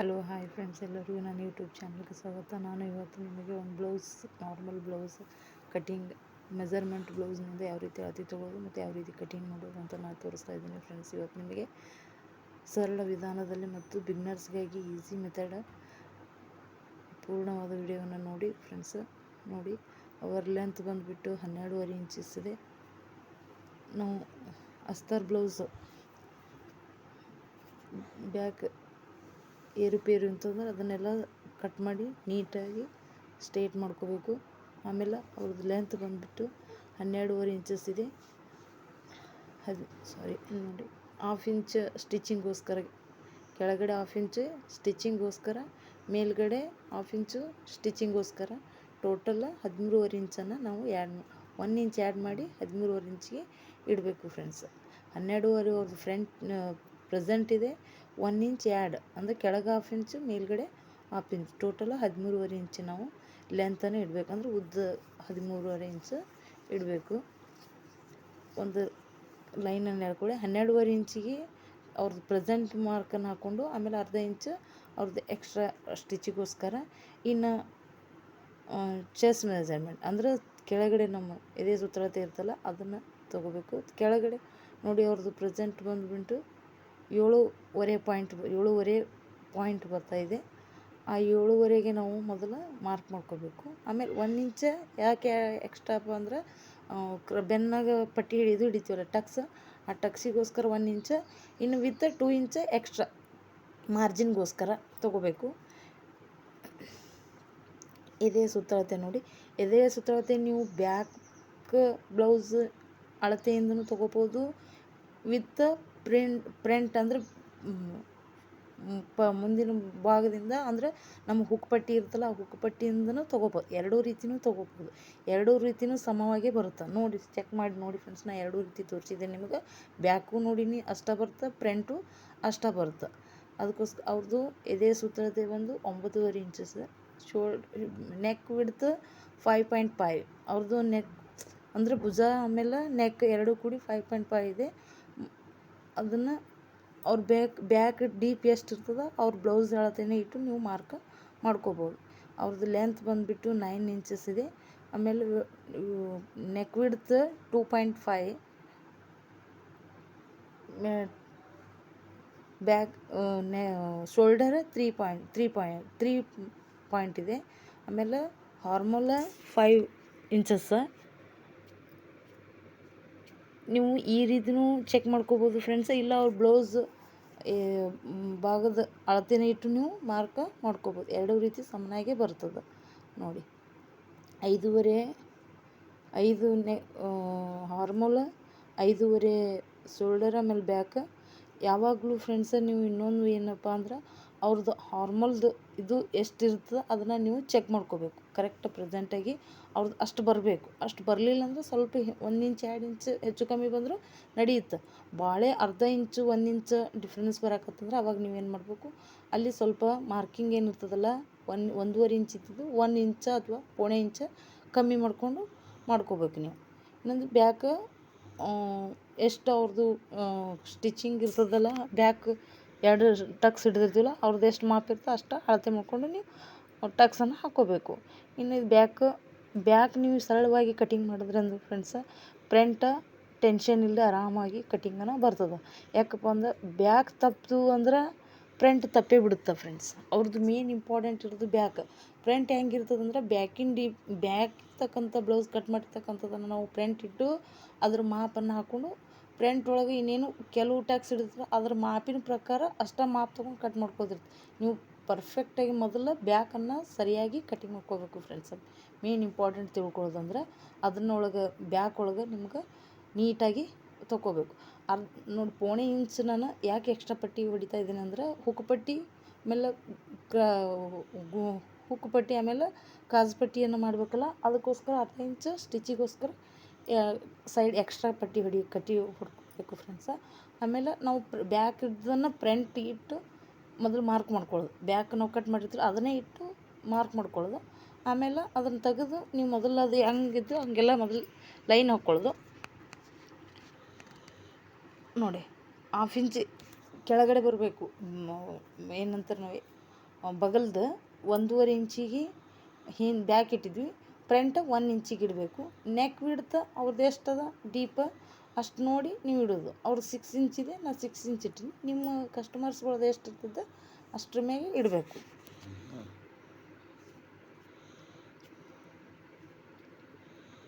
Hello hi friends, ಎಲ್ಲರಿಗೂ ನನ್ನ YouTube ಚಾನಲ್ಗೆ ಸ್ವಾಗತ. ನಾನು ಇವತ್ತು ನಿಮಗೆ ಒಂದು blouse, normal blouse cutting, measurement ಬ್ಲೌಸ್ನಿಂದ ಯಾವ ರೀತಿ ಅಳತೆ ತೊಗೊಳ್ಳೋದು ಮತ್ತು ಯಾವ ರೀತಿ ಕಟಿಂಗ್ ಮಾಡೋದು ಅಂತ ನಾನು ತೋರಿಸ್ತಾ ಇದ್ದೀನಿ ಫ್ರೆಂಡ್ಸ್. ಇವತ್ತು ನಿಮಗೆ ಸರಳ ವಿಧಾನದಲ್ಲಿ ಮತ್ತು ಬಿಗ್ನರ್ಸ್ಗಾಗಿ ಈಸಿ ಮೆಥಡ್ ಪೂರ್ಣವಾದ ವಿಡಿಯೋವನ್ನು ನೋಡಿ ಫ್ರೆಂಡ್ಸ್. ನೋಡಿ, ಅವರ್ ಲೆಂತ್ ಬಂದುಬಿಟ್ಟು 12.5 ಇಂಚಸ್ ಇದೆ. ನಾವು ಅಸ್ತರ್ ಬ್ಲೌಸ್ ಬ್ಯಾಕ್ ಏರುಪೇರು ಅಂತಂದ್ರೆ ಅದನ್ನೆಲ್ಲ ಕಟ್ ಮಾಡಿ ನೀಟಾಗಿ ಸ್ಟ್ರೇಟ್ ಮಾಡ್ಕೋಬೇಕು. ಆಮೇಲೆ ಅವ್ರದ್ದು ಲೆಂತ್ ಬಂದುಬಿಟ್ಟು 12.5 ಇಂಚಸ್ ಇದೆ. ನೋಡಿ, 1/2 ಇಂಚ್ ಸ್ಟಿಚಿಂಗೋಸ್ಕರ, ಕೆಳಗಡೆ 1/2 ಇಂಚ್ ಸ್ಟಿಚಿಂಗೋಸ್ಕರ, ಮೇಲ್ಗಡೆ 1/2 ಇಂಚು ಸ್ಟಿಚಿಂಗೋಸ್ಕರ, ಟೋಟಲ್ 13.5 ಇಂಚನ್ನು ನಾವು 1 ಇಂಚ್ ಆ್ಯಡ್ ಮಾಡಿ 13.5 ಇಂಚಿಗೆ ಇಡಬೇಕು ಫ್ರೆಂಡ್ಸ್. 12.5 ಅವ್ರದ್ದು ಫ್ರಂಟ್ ಪ್ರೆಸೆಂಟ್ ಇದೆ. 1 ಇಂಚ್ ಆ್ಯಡ್ ಅಂದರೆ ಕೆಳಗೆ 1/2 ಇಂಚು, ಮೇಲ್ಗಡೆ 1/2 ಇಂಚ್, ಟೋಟಲ್ 13.5 ಇಂಚು ನಾವು ಲೆಂತನ್ನು ಇಡಬೇಕು. ಅಂದರೆ ಉದ್ದ 13.5 ಇಂಚು ಇಡಬೇಕು. ಒಂದು ಲೈನನ್ನು ಹೇಳ್ಕೊಳ್ಳಿ. 12.5 ಇಂಚಿಗೆ ಅವ್ರದ್ದು ಪ್ರೆಸೆಂಟ್ ಮಾರ್ಕನ್ನು ಹಾಕ್ಕೊಂಡು, ಆಮೇಲೆ ಅರ್ಧ ಇಂಚು ಅವ್ರದ್ದು ಎಕ್ಸ್ಟ್ರಾ ಸ್ಟಿಚಿಗೋಸ್ಕರ. ಇನ್ನು ಚೆಸ್ಟ್ ಮೆಜರ್ಮೆಂಟ್ ಅಂದರೆ ಕೆಳಗಡೆ ನಮ್ಮ ಎದೆ ಸುತ್ತಳತೆ ಇರ್ತಲ್ಲ ಅದನ್ನು ತೊಗೋಬೇಕು. ಕೆಳಗಡೆ ನೋಡಿ, ಅವ್ರದ್ದು ಪ್ರೆಸೆಂಟ್ ಬಂದುಬಿಟ್ಟು 7.5 ಪಾಯಿಂಟ್ ಬರ್ತಾಯಿದೆ. ಆ 7.5ಗೆ ನಾವು ಮೊದಲು ಮಾರ್ಕ್ ಮಾಡ್ಕೋಬೇಕು. ಆಮೇಲೆ 1 ಇಂಚ್ ಯಾಕೆ ಎಕ್ಸ್ಟ್ರಾಪ ಅಂದರೆ ಬೆನ್ನಾಗ ಪಟ್ಟಿ ಹಿಡಿತೀವಲ್ಲ ಟಕ್ಸ್, ಆ ಟಕ್ಸಿಗೋಸ್ಕರ 1 ಇಂಚ್, ಇನ್ನು ವಿತ್ 2 ಇಂಚ್ ಎಕ್ಸ್ಟ್ರಾ ಮಾರ್ಜಿನ್ಗೋಸ್ಕರ ತೊಗೋಬೇಕು. ಎದೆಯ ಸುತ್ತಳತೆ ನೋಡಿ, ಎದೆಯ ಸುತ್ತಳತೆ ನೀವು ಬ್ಯಾಕ್ ಬ್ಲೌಸ್ ಅಳತೆಯಿಂದನೂ ತೊಗೋಬೋದು, ವಿತ್ ಪ್ರಿಂಟ್ ಅಂದರೆ ಮುಂದಿನ ಭಾಗದಿಂದ ಅಂದರೆ ನಮ್ಮ ಹುಕ್ ಪಟ್ಟಿ ಇರ್ತಲ್ಲ, ಆ ಹುಕ್ ಪಟ್ಟಿಯಿಂದನೂ ತೊಗೋಬೋದು. ಎರಡೂ ರೀತಿಯೂ ತೊಗೋಬೋದು. ಎರಡೂ ರೀತಿಯೂ ಸಮವಾಗೇ ಬರುತ್ತೆ. ನೋಡಿ, ಚೆಕ್ ಮಾಡಿ ನೋಡಿ ಫ್ರೆಂಡ್ಸ್. ನಾನು ಎರಡೂ ರೀತಿ ತೋರಿಸಿದ್ದೇನೆ ನಿಮಗೆ. ಬ್ಯಾಕು ನೋಡಿನಿ ಅಷ್ಟೇ ಬರುತ್ತೆ, ಫ್ರಂಟು ಅಷ್ಟೇ ಬರುತ್ತೆ. ಅದಕ್ಕೋಸ್ಕರ ಅವ್ರದ್ದು ಎದೆಯ ಸುತ್ತಳತೆ ಬಂದು 9.5 ಇಂಚಸ್. Neck width 5.5. ಅವ್ರದ್ದು ನೆಕ್ ಅಂದರೆ ಭುಜ ಆಮೇಲೆ ನೆಕ್ ಎರಡೂ ಕೂಡಿ 5.5 ಇದೆ. ಅದನ್ನು ಅವ್ರ ಬ್ಯಾಕ್ ಡೀಪ್ ಎಷ್ಟು ಇರ್ತದೆ ಅವ್ರ ಬ್ಲೌಸ್ ಅಳತೆನೇ ಇಟ್ಟು ನೀವು ಮಾರ್ಕ್ ಮಾಡ್ಕೋಬೋದು. ಅವ್ರದ್ದು ಲೆಂತ್ ಬಂದುಬಿಟ್ಟು 9 ಇಂಚಸ್ ಇದೆ. ಆಮೇಲೆ neck width 2.5, back shoulder 3 point ಇದೆ. ಆಮೇಲೆ ಹಾರ್ಮೋಲ 5 ಇಂಚಸ್. ನೀವು ಈ ರೀತಿಯೂ ಚೆಕ್ ಮಾಡ್ಕೋಬೋದು ಫ್ರೆಂಡ್ಸ್. ಇಲ್ಲ ಅವ್ರ ಬ್ಲೌಸ್ ಭಾಗದ ಅಳತೆನೇ ಇಟ್ಟು ನೀವು ಮಾರ್ಕ್ ಮಾಡ್ಕೋಬೋದು. ಎರಡೂ ರೀತಿ ಸಮನಾಗೇ ಬರ್ತದೆ. ನೋಡಿ, 5.5 ಹಾರ್ಮೋಲ, 5.5 ಶೋಲ್ಡರ್, ಆಮೇಲೆ ಬ್ಯಾಕ್. ಯಾವಾಗಲೂ ಫ್ರೆಂಡ್ಸ ನೀವು ಇನ್ನೊಂದು ಏನಪ್ಪ ಅಂದ್ರೆ ಅವ್ರದ್ದು ಹಾರ್ಮೋಲ್ದು ಇದು ಎಷ್ಟಿರ್ತದೆ ಅದನ್ನು ನೀವು ಚೆಕ್ ಮಾಡ್ಕೋಬೇಕು. ಕರೆಕ್ಟ್ ಪ್ರೆಸೆಂಟಾಗಿ ಅವ್ರದ್ದು ಅಷ್ಟು ಬರಬೇಕು. ಅಷ್ಟು ಬರಲಿಲ್ಲ ಅಂದರೆ ಸ್ವಲ್ಪ 1 ಇಂಚ್ 2 ಇಂಚ್ ಹೆಚ್ಚು ಕಮ್ಮಿ ಬಂದರೂ ನಡೆಯುತ್ತೆ. ಭಾಳ ಅರ್ಧ ಇಂಚು 1 ಇಂಚ್ ಡಿಫ್ರೆನ್ಸ್ ಬರಕತ್ತಂದ್ರೆ ಅವಾಗ ನೀವೇನು ಮಾಡಬೇಕು, ಅಲ್ಲಿ ಸ್ವಲ್ಪ ಮಾರ್ಕಿಂಗ್ ಏನಿರ್ತದಲ್ಲ 1.5 ಇಂಚ್ ಇದ್ದಿದ್ದು 1 ಇಂಚ ಅಥವಾ 1.25 ಇಂಚ ಕಮ್ಮಿ ಮಾಡ್ಕೋಬೇಕು ನೀವು. ಇನ್ನೊಂದು ಬ್ಯಾಕ್ ಎಷ್ಟು ಅವ್ರದ್ದು ಸ್ಟಿಚಿಂಗ್ ಇರ್ತದಲ್ಲ, ಬ್ಯಾಕ್ 2 ಟಕ್ಸ್ ಹಿಡಿದಿರ್ತೀವಲ್ಲ ಅವ್ರದ್ದು ಎಷ್ಟು ಮಾಪ್ ಇರ್ತದೆ ಅಷ್ಟು ಅಳತೆ ಮಾಡ್ಕೊಂಡು ನೀವು ಟಕ್ಸನ್ನು ಹಾಕ್ಕೋಬೇಕು. ಇನ್ನು ಬ್ಯಾಕ್ ನೀವು ಸರಳವಾಗಿ ಕಟಿಂಗ್ ಮಾಡಿದ್ರೆ ಅಂದ್ರೆ ಫ್ರೆಂಡ್ಸ, ಫ್ರಂಟ ಟೆನ್ಷನ್ ಇಲ್ಲದೆ ಆರಾಮಾಗಿ ಕಟಿಂಗನ್ನು ಬರ್ತದೆ. ಯಾಕಪ್ಪ ಅಂದ್ರೆ ಬ್ಯಾಕ್ ತಪ್ಪಿತು ಅಂದ್ರೆ ಫ್ರಂಟ್ ತಪ್ಪೇ ಬಿಡುತ್ತೆ ಫ್ರೆಂಡ್ಸ್. ಅವ್ರದ್ದು ಮೇನ್ ಇಂಪಾರ್ಟೆಂಟ್ ಇರೋದು ಬ್ಯಾಕ್. ಫ್ರಂಟ್ ಹೆಂಗಿರ್ತದೆ ಅಂದ್ರೆ ಬ್ಯಾಕ್ ಇರ್ತಕ್ಕಂಥ ಬ್ಲೌಸ್ ಕಟ್ ಮಾಡಿರ್ತಕ್ಕಂಥದ್ದನ್ನು ನಾವು ಫ್ರಂಟ್ ಇಟ್ಟು ಅದ್ರ ಮಾಪನ್ನು ಹಾಕ್ಕೊಂಡು ಫ್ರಂಟ್ ಒಳಗೆ ಇನ್ನೇನು ಕೆಲವು ಟ್ಯಾಕ್ಸ್ ಹಿಡಿದ್ರೆ ಅದ್ರ ಮಾಪಿನ ಪ್ರಕಾರ ಅಷ್ಟೇ ಮಾಪ್ ತೊಗೊಂಡು ಕಟ್ ಮಾಡ್ಕೋದಿರ್ತೀವಿ. ನೀವು ಪರ್ಫೆಕ್ಟಾಗಿ ಮೊದಲು ಬ್ಯಾಕನ್ನು ಸರಿಯಾಗಿ ಕಟಿಂಗ್ ಮಾಡ್ಕೋಬೇಕು ಫ್ರೆಂಡ್ಸ್. ಮೇನ್ ಇಂಪಾರ್ಟೆಂಟ್ ತಿಳ್ಕೊಳ್ಳೋದಂದ್ರೆ ಅದನ್ನೊಳಗೆ ಬ್ಯಾಕ್ ಒಳಗೆ ನಿಮ್ಗೆ ನೀಟಾಗಿ ತೊಗೋಬೇಕು. ನೋಡಿ, 1.25 ಇಂಚ್ ನಾನು ಯಾಕೆ ಎಕ್ಸ್ಟ್ರಾ ಪಟ್ಟಿ ಹೊಡಿತಾ ಇದ್ದೀನಿ ಅಂದರೆ ಹುಕ್ ಪಟ್ಟಿ ಆಮೇಲೆ ಹುಕ್ ಪಟ್ಟಿ ಆಮೇಲೆ ಕಾಜು ಪಟ್ಟಿಯನ್ನು ಮಾಡಬೇಕಲ್ಲ, ಅದಕ್ಕೋಸ್ಕರ ಅರ್ಧ ಇಂಚ್ ಸ್ಟಿಚಿಗೋಸ್ಕರ ಸೈಡ್ ಎಕ್ಸ್ಟ್ರಾ ಪಟ್ಟಿ ಹೊಡ್ಕೋಬೇಕು ಫ್ರೆಂಡ್ಸ. ಆಮೇಲೆ ನಾವು ಬ್ಯಾಕ್ ಇದ್ದನ್ನು ಫ್ರಂಟ್ ಇಟ್ಟು ಮೊದಲು ಮಾರ್ಕ್ ಮಾಡ್ಕೊಳ್ಳೋದು. ಬ್ಯಾಕ್ ನಾವು ಕಟ್ ಮಾಡಿರ್ತೀವಿ ಅದನ್ನೇ ಇಟ್ಟು ಮಾರ್ಕ್ ಮಾಡ್ಕೊಳ್ಳೋದು. ಆಮೇಲೆ ಅದನ್ನು ತೆಗೆದು ನೀವು ಮೊದಲು ಅದು ಹೆಂಗಿದ್ದು ಹಂಗೆಲ್ಲ ಮೊದಲು ಲೈನ್ ಹಾಕ್ಕೊಳ್ಳೋದು. ನೋಡಿ, 1/2 ಇಂಚ್ ಕೆಳಗಡೆ ಬರಬೇಕು. ಏನಂತಾರೆ ನಾವು ಬಗಲ್ದು 1.5 ಇಂಚಿಗೆ ಹಿಂದೆ ಬ್ಯಾಕ್ ಇಟ್ಟಿದ್ವಿ, ಫ್ರಂಟ್ 1 ಇಂಚಿಗೆ ಇಡಬೇಕು. ನೆಕ್ ವಿಡ್ತ್ ಅವ್ರದ್ದು ಎಷ್ಟದ ಡೀಪ ಅಷ್ಟು ನೋಡಿ ನೀವು ಇಡೋದು. ಅವ್ರು 6 ಇಂಚ್ ಇದೆ, ನಾನು 6 ಇಂಚ್ ಇಟ್ಟಿನಿ. ನಿಮ್ಮ ಕಸ್ಟಮರ್ಸ್ಗಳದ್ದು ಎಷ್ಟು ಇರ್ತದೆ ಅಷ್ಟ್ರ ಮೇಲೆ ಇಡಬೇಕು.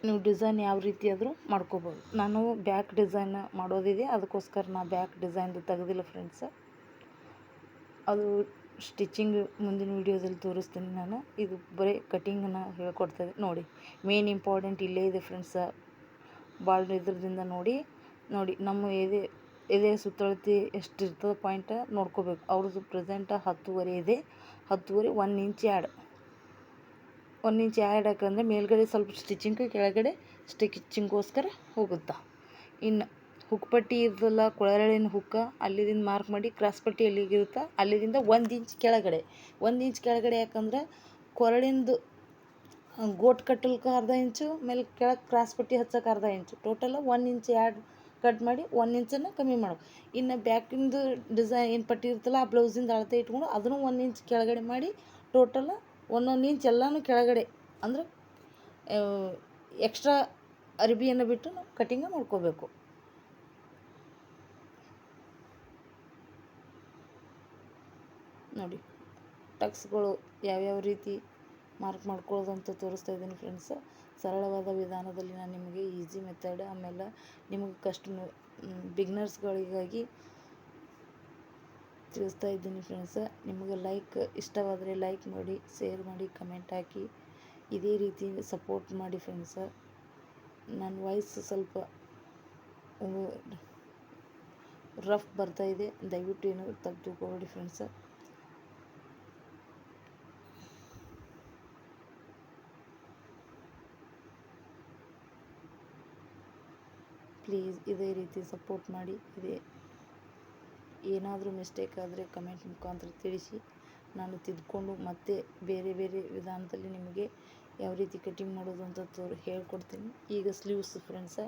ನೀವು ಡಿಸೈನ್ ಯಾವ ರೀತಿ ಆದರೂ ಮಾಡ್ಕೋಬೋದು. ನಾನು ಬ್ಯಾಕ್ ಡಿಸೈನ್ ಮಾಡೋದಿದೆ, ಅದಕ್ಕೋಸ್ಕರ ನಾನು ಬ್ಯಾಕ್ ಡಿಸೈನ್ದು ತೆಗೆದಿಲ್ಲ ಫ್ರೆಂಡ್ಸ್. ಅದು ಸ್ಟಿಚಿಂಗ್ ಮುಂದಿನ ವೀಡಿಯೋದಲ್ಲಿ ತೋರಿಸ್ತೀನಿ ನಾನು. ಇದು ಬರೀ ಕಟಿಂಗನ್ನು ಹೇಳ್ಕೊಡ್ತಾಯಿದ್ದೆ ನೋಡಿ. ಮೇನ್ ಇಂಪಾರ್ಟೆಂಟ್ ಇಲ್ಲೇ ಇದೆ ಫ್ರೆಂಡ್ಸ. ಭಾಳ ಇದ್ರದಿಂದ ನೋಡಿ ನಮ್ಮ ಎದೆ ಸುತ್ತಳತೆ ಎಷ್ಟಿರ್ತದೆ ಪಾಯಿಂಟ್ ನೋಡ್ಕೋಬೇಕು. ಅವ್ರದ್ದು ಪ್ರೆಸೆಂಟ್ 10.5 ಇದೆ. 10.5 1 ಇಂಚ್ ಆ್ಯಡ್ 1 ಇಂಚ್ ಆ್ಯಡ್ ಯಾಕಂದರೆ ಮೇಲ್ಗಡೆ ಸ್ವಲ್ಪ ಸ್ಟಿಚಿಂಗ್, ಕೆಳಗಡೆ ಸ್ಟಿಚಿಂಗೋಸ್ಕರ ಹೋಗುತ್ತಾ. ಇನ್ನು ಹುಕ್ ಪಟ್ಟಿ ಇರ್ತಲ್ಲ, ಕೊಳರಳಿನ ಹುಕ್ಕ ಅಲ್ಲಿದಿಂದ ಮಾರ್ಕ್ ಮಾಡಿ. ಕ್ರಾಸ್ ಪಟ್ಟಿ ಎಲ್ಲಿಗಿರುತ್ತೆ ಅಲ್ಲಿದಿಂದ 1 ಇಂಚ್ ಕೆಳಗಡೆ. 1 ಇಂಚ್ ಕೆಳಗಡೆ ಯಾಕಂದ್ರೆ ಕೊರಳಿಂದು ಗೋಟ್ ಕಟ್ಟಲ್ಕ ಅರ್ಧ ಇಂಚು, ಮೇಲೆ ಕೆಳಗೆ ಕ್ರಾಸ್ ಪಟ್ಟಿ ಹಚ್ಚಕ್ಕೆ ಅರ್ಧ ಇಂಚು, ಟೋಟಲ್ 1 ಇಂಚ್ ಆ್ಯಡ್ ಕಟ್ ಮಾಡಿ 1 ಇಂಚನ್ನು ಕಮ್ಮಿ ಮಾಡೋದು. ಇನ್ನು ಬ್ಯಾಕಿಂದು ಡಿಸೈನ್ ಏನು ಪಟ್ಟಿ ಇರ್ತಲ್ಲ ಆ ಬ್ಲೌಸಿಂದ ಅಳತೆ ಇಟ್ಕೊಂಡು ಅದನ್ನು 1 ಇಂಚ್ ಕೆಳಗಡೆ ಮಾಡಿ ಟೋಟಲ್ 1 ಇಂಚ್ ಎಲ್ಲನೂ ಕೆಳಗಡೆ ಅಂದರೆ ಎಕ್ಸ್ಟ್ರಾ ಅರ್ಬಿಯನ್ನು ಬಿಟ್ಟು ನಾವು ಕಟಿಂಗ ಮಾಡ್ಕೋಬೇಕು. ನೋಡಿ ಟಕ್ಸ್ಗಳು ಯಾವ್ಯಾವ ರೀತಿ ಮಾರ್ಕ್ ಮಾಡ್ಕೊಳ್ಳೋದು ಅಂತ ತೋರಿಸ್ತಾ ಇದ್ದೀನಿ ಫ್ರೆಂಡ್ಸ್. ಸರಳವಾದ ವಿಧಾನದಲ್ಲಿ ನಾನು ನಿಮಗೆ ಈಸಿ ಮೆಥಡ್, ಆಮೇಲೆ ನಿಮಗೆ ಬಿಗ್ನರ್ಸ್ಗಳಿಗಾಗಿ ತಿಳಿಸ್ತಾ ಇದ್ದೀನಿ ಫ್ರೆಂಡ್ಸ. ನಿಮಗೆ ಇಷ್ಟವಾದರೆ ಲೈಕ್ ಮಾಡಿ, ಶೇರ್ ಮಾಡಿ, ಕಮೆಂಟ್ ಹಾಕಿ, ಇದೇ ರೀತಿ ಸಪೋರ್ಟ್ ಮಾಡಿ ಫ್ರೆಂಡ್ಸ. ನನ್ನ ವಾಯ್ಸ್ ಸ್ವಲ್ಪ ರಫ್ ಬರ್ತಾಯಿದೆ, ದಯವಿಟ್ಟು ಏನು ತಪ್ಪು ತಿಳ್ಕೊಬೇಡಿ ಫ್ರೆಂಡ್ಸ. ಪ್ಲೀಸ್ ಇದೇ ರೀತಿ ಸಪೋರ್ಟ್ ಮಾಡಿ. ಏನಾದರೂ ಮಿಸ್ಟೇಕ್ ಆದರೆ ಕಮೆಂಟ್ ಮುಖಾಂತರ ತಿಳಿಸಿ, ನಾನು ತಿದ್ದುಕೊಂಡು ಮತ್ತೆ ಬೇರೆ ವಿಧಾನದಲ್ಲಿ ನಿಮಗೆ ಯಾವ ರೀತಿ ಕಟಿಂಗ್ ಮಾಡೋದು ಅಂತ ಹೇಳ್ಕೊಡ್ತೀನಿ. ಈಗ ಸ್ಲೀವ್ಸ್ ಫ್ರೆಂಡ್ಸ,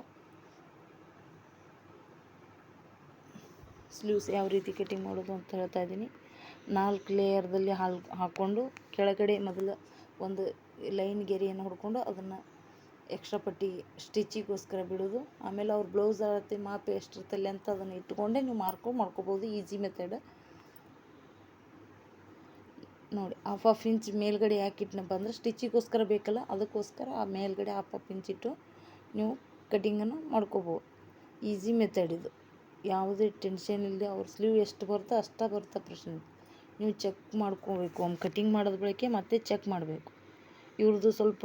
ಸ್ಲೀವ್ಸ್ ಯಾವ ರೀತಿ ಕಟಿಂಗ್ ಮಾಡೋದು ಅಂತ ಹೇಳ್ತಾ ಇದ್ದೀನಿ. 4 ಲೇಯರ್ದಲ್ಲಿ ಹಾಕ್ಕೊಂಡು ಕೆಳಗಡೆ ಮೊದಲು ಒಂದು ಲೈನ್ ಗೆರೆಯನ್ನು ಹೊಡ್ಕೊಂಡು ಅದನ್ನು ಎಕ್ಸ್ಟ್ರಾ ಪಟ್ಟಿ ಸ್ಟಿಚಿಗೋಸ್ಕರ ಬಿಡೋದು. ಆಮೇಲೆ ಅವ್ರ ಬ್ಲೌಸ್ ಅಳತೆ ಮಾಪೆ ಎಷ್ಟಿರುತ್ತೆ ಲೆಂತ್ ಅದನ್ನು ಇಟ್ಕೊಂಡೇ ನೀವು ಮಾಡ್ಕೋಬೋದು. ಈಸಿ ಮೆಥಡ್ ನೋಡಿ. ಹಾಫ್ ಇಂಚ್ ಮೇಲ್ಗಡೆ ಯಾಕೆ ಇಟ್ಟನಪ್ಪ ಅಂದರೆ ಸ್ಟಿಚಿಗೋಸ್ಕರ ಬೇಕಲ್ಲ, ಅದಕ್ಕೋಸ್ಕರ ಆ ಮೇಲ್ಗಡೆ ಹಾಫ್ ಇಂಚ್ ಇಟ್ಟು ನೀವು ಕಟಿಂಗನ್ನು ಮಾಡ್ಕೋಬೋದು. ಈಸಿ ಮೆಥಡ್ ಇದು, ಯಾವುದೇ ಟೆನ್ಷನ್ ಇಲ್ಲದೆ ಅವ್ರ ಸ್ಲೀವ್ ಎಷ್ಟು ಬರುತ್ತೋ ಅಷ್ಟೇ ಬರುತ್ತೆ. ಪ್ರಶ್ನೆ ನೀವು ಚೆಕ್ ಮಾಡ್ಕೋಬೇಕು. ಒಮ್ಮೆ ಕಟಿಂಗ್ ಮಾಡೋದ ಬಳಿಕೆ ಮತ್ತೆ ಚೆಕ್ ಮಾಡಬೇಕು. ಇವ್ರದ್ದು ಸ್ವಲ್ಪ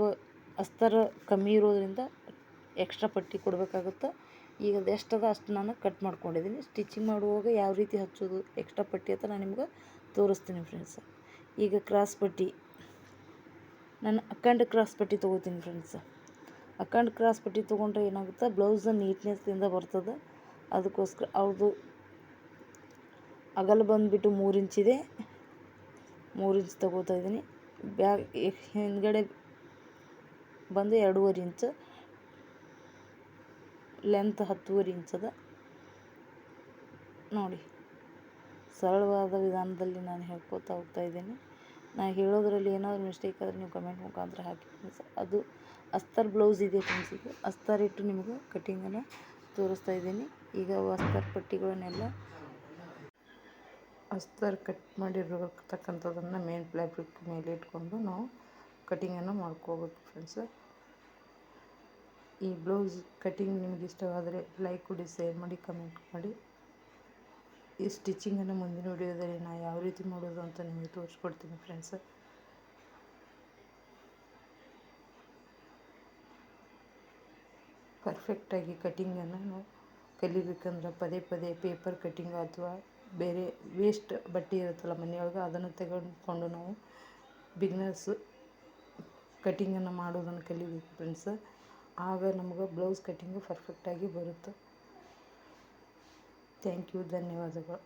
ಅಸ್ತರ ಕಮ್ಮಿ ಇರೋದ್ರಿಂದ ಎಕ್ಸ್ಟ್ರಾ ಪಟ್ಟಿ ಕೊಡಬೇಕಾಗುತ್ತೆ. ಈಗ ಅದು ಎಷ್ಟದ ಅಷ್ಟು ನಾನು ಕಟ್ ಮಾಡ್ಕೊಂಡಿದ್ದೀನಿ. ಸ್ಟಿಚಿಂಗ್ ಮಾಡುವಾಗ ಯಾವ ರೀತಿ ಹಚ್ಚೋದು ಎಕ್ಸ್ಟ್ರಾ ಪಟ್ಟಿ ಅಂತ ನಾನು ನಿಮ್ಗೆ ತೋರಿಸ್ತೀನಿ ಫ್ರೆಂಡ್ಸ್. ಈಗ ಕ್ರಾಸ್ ಪಟ್ಟಿ, ನಾನು ಅಕ್ಕಂಡು ಕ್ರಾಸ್ ಪಟ್ಟಿ ತೊಗೋತೀನಿ ಫ್ರೆಂಡ್ಸ್. ಅಕ್ಕಂಡು ಕ್ರಾಸ್ ಪಟ್ಟಿ ತೊಗೊಂಡ್ರೆ ಏನಾಗುತ್ತೆ, ಬ್ಲೌಸ್ ನೀಟ್ನೆಸ್ಸಿಂದ ಬರ್ತದೆ. ಅದಕ್ಕೋಸ್ಕರ ಅವ್ರದ್ದು ಅಗಲ ಬಂದುಬಿಟ್ಟು 3 ಇಂಚಿದೆ, 3 ಇಂಚ್ ತೊಗೋತಾ ಇದ್ದೀನಿ. ಹಿಂದ್ಗಡೆ ಬಂದು 2.5 ಇಂಚ್, ಲೆಂತ್ 10.5 ಇಂಚದ. ನೋಡಿ ಸರಳವಾದ ವಿಧಾನದಲ್ಲಿ ನಾನು ಹೇಳ್ಕೊತಾ ಹೋಗ್ತಾ ಇದ್ದೀನಿ. ನಾನು ಹೇಳೋದ್ರಲ್ಲಿ ಏನಾದರೂ ಮಿಸ್ಟೇಕ್ ಆದರೆ ನೀವು ಕಮೆಂಟ್ ಮುಖಾಂತರ ಹಾಕಿ ಫ್ರೆಂಡ್ಸ್. ಅದು ಅಸ್ತರ್ ಬ್ಲೌಸ್ ಇದೆ ಫ್ರೆಂಡ್ಸ್. ಇದು ಅಸ್ತರ್ ಇಟ್ಟು ನಿಮಗೆ ಕಟಿಂಗನ್ನು ತೋರಿಸ್ತಾ ಇದ್ದೀನಿ. ಈಗ ಅಸ್ತರ್ ಪಟ್ಟಿಗಳನ್ನೆಲ್ಲ ಅಸ್ತರ್ ಕಟ್ ಮಾಡಿರತಕ್ಕಂಥದ್ದನ್ನು ಮೇನ್ ಫ್ಯಾಬ್ರಿಕ್ ಮೇಲೆ ಇಟ್ಕೊಂಡು ನಾವು ಕಟಿಂಗನ್ನು ಮಾಡ್ಕೋಬೇಕು ಫ್ರೆಂಡ್ಸ್. ಈ ಬ್ಲೌಸ್ ಕಟಿಂಗ್ ನಿಮಗೆ ಇಷ್ಟವಾದರೆ ಲೈಕ್ ಕೊಡಿ, ಶೇರ್ ಮಾಡಿ, ಕಮೆಂಟ್ ಮಾಡಿ. ಈ ಸ್ಟಿಚಿಂಗನ್ನು ಮುಂದಿನ ವಿಡಿಯೋದಲ್ಲಿ ನಾನು ಯಾವ ರೀತಿ ಮಾಡೋದು ಅಂತ ನಿಮಗೆ ತೋರಿಸ್ಕೊಡ್ತೀನಿ ಫ್ರೆಂಡ್ಸ್. ಪರ್ಫೆಕ್ಟಾಗಿ ಕಟಿಂಗನ್ನು ನಾವು ಕಲಿಬೇಕಂದ್ರೆ ಪದೇ ಪೇಪರ್ ಕಟಿಂಗ್ ಅಥವಾ ಬೇರೆ ವೇಸ್ಟ್ ಬಟ್ಟೆ ಇರುತ್ತಲ್ಲ ಮನೆಯೊಳಗೆ, ಅದನ್ನು ತೆಗೆದುಕೊಂಡು ನಾವು ಬಿಗ್ನರ್ಸು ಕಟಿಂಗನ್ನು ಮಾಡೋದನ್ನು ಕಲಿಬೇಕು ಫ್ರೆಂಡ್ಸ್. ಆಗ ನಮಗೆ ಬ್ಲೌಸ್ ಕಟಿಂಗು ಪರ್ಫೆಕ್ಟಾಗಿ ಬರುತ್ತೆ. ಥ್ಯಾಂಕ್ ಯು, ಧನ್ಯವಾದಗಳು.